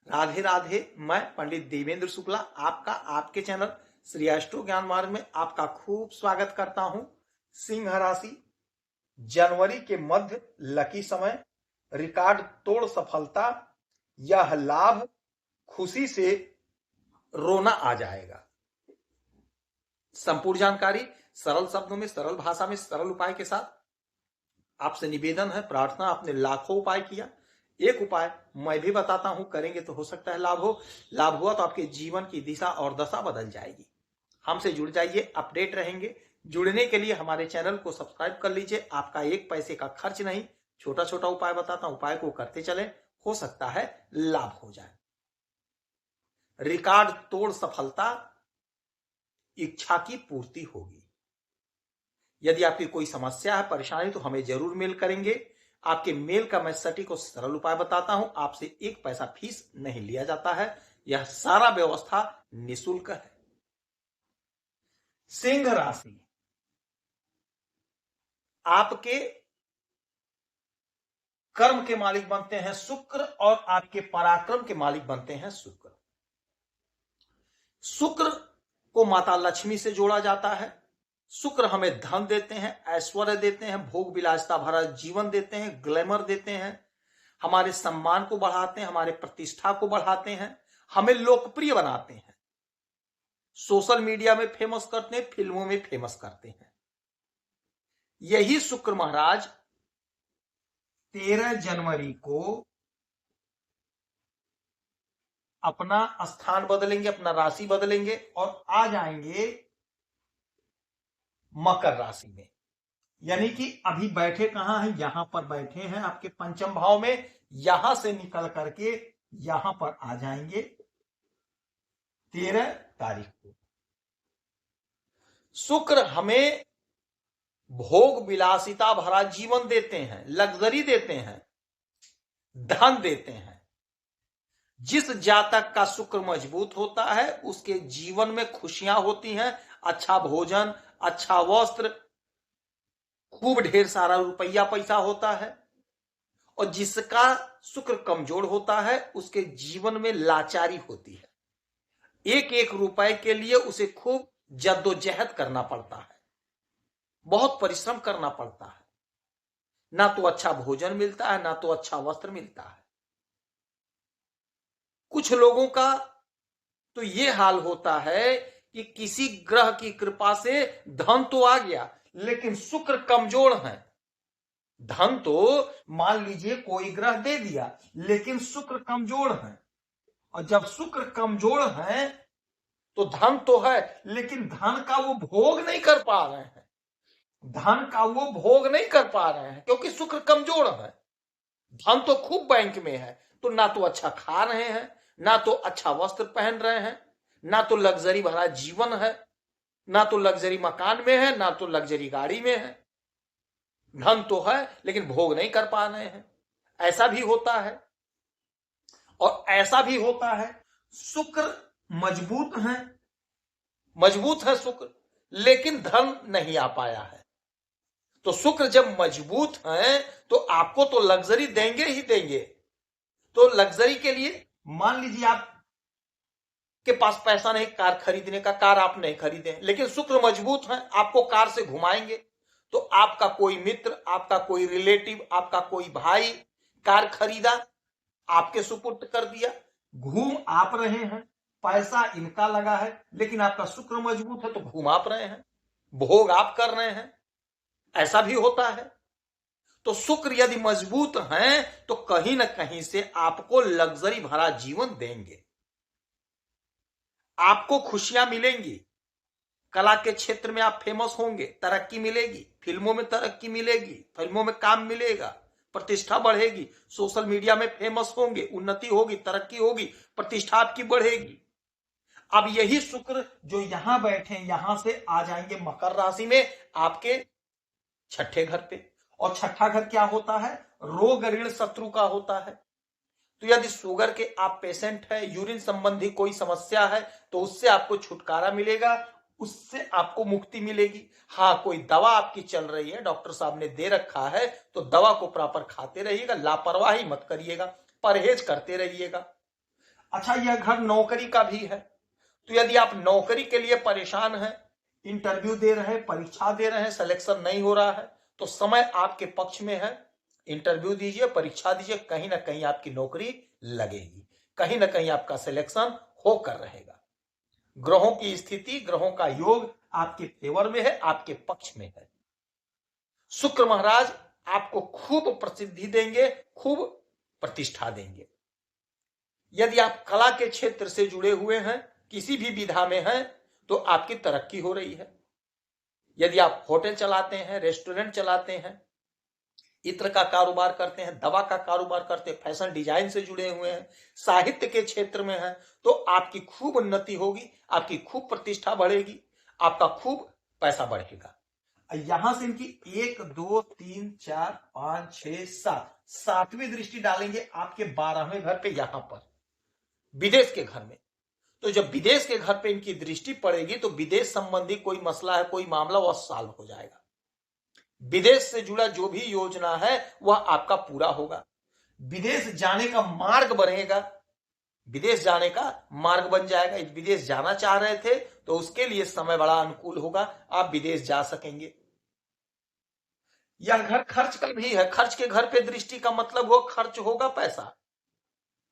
राधे राधे। मैं पंडित देवेंद्र शुक्ला आपका आपके चैनल श्री एस्ट्रो ज्ञान मार्ग में आपका खूब स्वागत करता हूं। सिंह राशि, जनवरी के मध्य लकी समय, रिकॉर्ड तोड़ सफलता, यह लाभ, खुशी से रोना आ जाएगा। संपूर्ण जानकारी सरल शब्दों में, सरल भाषा में, सरल उपाय के साथ आपसे निवेदन है, प्रार्थना। आपने लाखों उपाय किया, एक उपाय मैं भी बताता हूं, करेंगे तो हो सकता है लाभ हो। लाभ हुआ तो आपके जीवन की दिशा और दशा बदल जाएगी। हमसे जुड़ जाइए, अपडेट रहेंगे। जुड़ने के लिए हमारे चैनल को सब्सक्राइब कर लीजिए। आपका एक पैसे का खर्च नहीं, छोटा छोटा उपाय बताता हूं, उपाय को करते चले, हो सकता है लाभ हो जाए। रिकॉर्ड तोड़ सफलता, इच्छा की पूर्ति होगी। यदि आपकी कोई समस्या है, परेशानी, तो हमें जरूर मेल करेंगे। आपके मेल का मैं सटीक और सरल उपाय बताता हूं। आपसे एक पैसा फीस नहीं लिया जाता है, यह सारा व्यवस्था निःशुल्क है। सिंह राशि, आपके कर्म के मालिक बनते हैं शुक्र और आपके पराक्रम के मालिक बनते हैं शुक्र। शुक्र को माता लक्ष्मी से जोड़ा जाता है। शुक्र हमें धन देते हैं, ऐश्वर्य देते हैं, भोग विलासिता भरा जीवन देते हैं, ग्लैमर देते हैं, हमारे सम्मान को बढ़ाते हैं, हमारे प्रतिष्ठा को बढ़ाते हैं, हमें लोकप्रिय बनाते हैं, सोशल मीडिया में फेमस करते हैं, फिल्मों में फेमस करते हैं। यही शुक्र महाराज 13 जनवरी को अपना स्थान बदलेंगे, अपना राशि बदलेंगे और आ जाएंगे मकर राशि में। यानी कि अभी बैठे कहां हैं? यहां पर बैठे हैं आपके पंचम भाव में। यहां से निकल करके यहां पर आ जाएंगे 13 तारीख को। शुक्र हमें भोग विलासिता भरा जीवन देते हैं, लग्जरी देते हैं, धन देते हैं। जिस जातक का शुक्र मजबूत होता है उसके जीवन में खुशियां होती हैं, अच्छा भोजन, अच्छा वस्त्र, खूब ढेर सारा रुपया पैसा होता है। और जिसका शुक्र कमजोर होता है उसके जीवन में लाचारी होती है। एक एक रुपए के लिए उसे खूब जद्दोजहद करना पड़ता है, बहुत परिश्रम करना पड़ता है। ना तो अच्छा भोजन मिलता है, ना तो अच्छा वस्त्र मिलता है। कुछ लोगों का तो यह हाल होता है कि किसी ग्रह की कृपा से धन तो आ गया लेकिन शुक्र कमजोर है। धन तो मान लीजिए कोई ग्रह दे दिया लेकिन शुक्र कमजोर है। और जब शुक्र कमजोर है तो धन तो है लेकिन धन का वो भोग नहीं कर पा रहे हैं। धन का वो भोग नहीं कर पा रहे हैं क्योंकि शुक्र कमजोर है। धन तो खूब बैंक में है, तो ना तो अच्छा खा रहे हैं, ना तो अच्छा वस्त्र पहन रहे हैं, ना तो लग्जरी भरा जीवन है, ना तो लग्जरी मकान में है, ना तो लग्जरी गाड़ी में है। धन तो है लेकिन भोग नहीं कर पा रहे हैं। ऐसा भी होता है। और ऐसा भी होता है शुक्र मजबूत है शुक्र, लेकिन धन नहीं आ पाया है। तो शुक्र जब मजबूत है तो आपको तो लग्जरी देंगे ही देंगे। तो लग्जरी के लिए मान लीजिए आप के पास पैसा नहीं कार खरीदने का, कार आप नहीं खरीदे, लेकिन शुक्र मजबूत है, आपको कार से घुमाएंगे। तो आपका कोई मित्र, आपका कोई रिलेटिव, आपका कोई भाई कार खरीदा, आपके सुपुर्द कर दिया, घूम आप रहे हैं, पैसा इनका लगा है, लेकिन आपका शुक्र मजबूत है तो घूम आप रहे हैं, भोग आप कर रहे हैं। ऐसा भी होता है। तो शुक्र यदि मजबूत हैं तो कहीं ना कहीं से आपको लग्जरी भरा जीवन देंगे, आपको खुशियां मिलेंगी, कला के क्षेत्र में आप फेमस होंगे, तरक्की मिलेगी, फिल्मों में तरक्की मिलेगी, फिल्मों में काम मिलेगा, प्रतिष्ठा बढ़ेगी, सोशल मीडिया में फेमस होंगे, उन्नति होगी, तरक्की होगी, प्रतिष्ठा आपकी बढ़ेगी। अब यही शुक्र जो यहां बैठे यहां से आ जाएंगे मकर राशि में, आपके छठे घर पे। और छठा घर क्या होता है? रोग ऋण शत्रु का होता है। तो यदि शुगर के आप पेशेंट है, यूरिन संबंधी कोई समस्या है, तो उससे आपको छुटकारा मिलेगा, उससे आपको मुक्ति मिलेगी। हाँ, कोई दवा आपकी चल रही है, डॉक्टर साहब ने दे रखा है, तो दवा को प्रॉपर खाते रहिएगा, लापरवाही मत करिएगा, परहेज करते रहिएगा। अच्छा, यह घर नौकरी का भी है, तो यदि आप नौकरी के लिए परेशान हैं, इंटरव्यू दे रहे हैं, परीक्षा दे रहे हैं, सिलेक्शन नहीं हो रहा है, तो समय आपके पक्ष में है। इंटरव्यू दीजिए, परीक्षा दीजिए, कहीं ना कहीं आपकी नौकरी लगेगी, कहीं ना कहीं आपका सिलेक्शन होकर रहेगा। ग्रहों की स्थिति, ग्रहों का योग आपके फेवर में है, आपके पक्ष में है। शुक्र महाराज आपको खूब प्रसिद्धि देंगे, खूब प्रतिष्ठा देंगे। यदि आप कला के क्षेत्र से जुड़े हुए हैं, किसी भी विधा में हैं, तो आपकी तरक्की हो रही है। यदि आप होटल चलाते हैं, रेस्टोरेंट चलाते हैं, इत्र का कारोबार करते हैं, दवा का कारोबार करते हैं, फैशन डिजाइन से जुड़े हुए हैं, साहित्य के क्षेत्र में हैं, तो आपकी खूब उन्नति होगी, आपकी खूब प्रतिष्ठा बढ़ेगी, आपका खूब पैसा बढ़ेगा। यहां से इनकी 1 2 3 4 5 6 7 सातवीं दृष्टि डालेंगे आपके 12वें घर पे, यहां पर विदेश के घर में। तो जब विदेश के घर पे इनकी दृष्टि पड़ेगी तो विदेश संबंधी कोई मसला है, कोई मामला, वह सॉल्व हो जाएगा। विदेश से जुड़ा जो भी योजना है वह आपका पूरा होगा। विदेश जाने का मार्ग बनेगा, विदेश जाने का मार्ग बन जाएगा। विदेश जाना चाह रहे थे तो उसके लिए समय बड़ा अनुकूल होगा, आप विदेश जा सकेंगे। यह घर खर्च का भी है, खर्च के घर पे दृष्टि का मतलब हो खर्च होगा,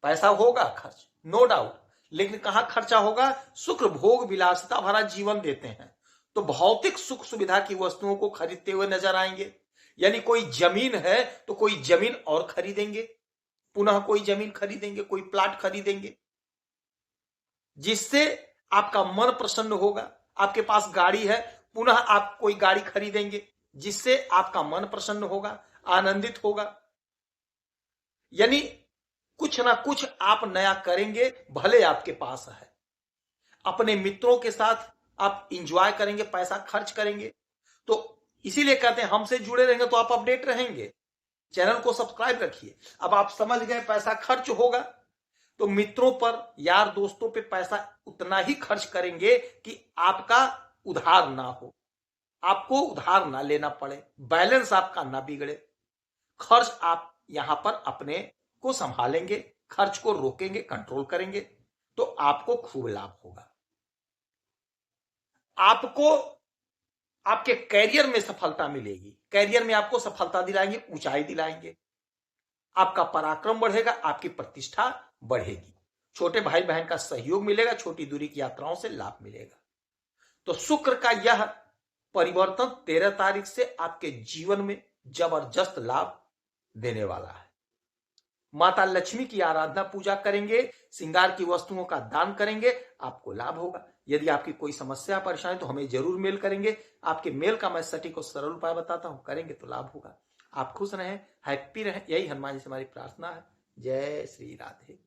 पैसा होगा खर्च, नो डाउट। लेकिन कहां खर्चा होगा? शुक्र भोग विलासिता भरा जीवन देते हैं, तो भौतिक सुख सुविधा की वस्तुओं को खरीदते हुए नजर आएंगे। यानी कोई जमीन है तो कोई जमीन और खरीदेंगे, पुनः कोई जमीन खरीदेंगे, कोई प्लाट खरीदेंगे, जिससे आपका मन प्रसन्न होगा। आपके पास गाड़ी है, पुनः आप कोई गाड़ी खरीदेंगे, जिससे आपका मन प्रसन्न होगा, आनंदित होगा। यानी कुछ ना कुछ आप नया करेंगे, भले आपके पास है। अपने मित्रों के साथ आप इंजॉय करेंगे, पैसा खर्च करेंगे। तो इसीलिए कहते हैं हमसे जुड़े रहेंगे तो आप अपडेट रहेंगे। चैनल को सब्सक्राइब रखिए। अब आप समझ गए पैसा खर्च होगा, तो मित्रों पर, यार दोस्तों पे पैसा उतना ही खर्च करेंगे कि आपका उधार ना हो, आपको उधार ना लेना पड़े, बैलेंस आपका ना बिगड़े। खर्च आप यहां पर अपने को संभालेंगे, खर्च को रोकेंगे, कंट्रोल करेंगे, तो आपको खूब लाभ होगा। आपको आपके कैरियर में सफलता मिलेगी, कैरियर में आपको सफलता दिलाएंगे, ऊंचाई दिलाएंगे, आपका पराक्रम बढ़ेगा, आपकी प्रतिष्ठा बढ़ेगी, छोटे भाई बहन का सहयोग मिलेगा, छोटी दूरी की यात्राओं से लाभ मिलेगा। तो शुक्र का यह परिवर्तन 13 तारीख से आपके जीवन में जबरदस्त लाभ देने वाला है। माता लक्ष्मी की आराधना पूजा करेंगे, श्रृंगार की वस्तुओं का दान करेंगे, आपको लाभ होगा। यदि आपकी कोई समस्या परेशानी तो हमें जरूर मेल करेंगे, आपके मेल का मैं सटीक और सरल उपाय बताता हूं, करेंगे तो लाभ होगा। आप खुश रहें, हैप्पी रहें, यही हनुमान जी से हमारी प्रार्थना है। जय श्री राधे।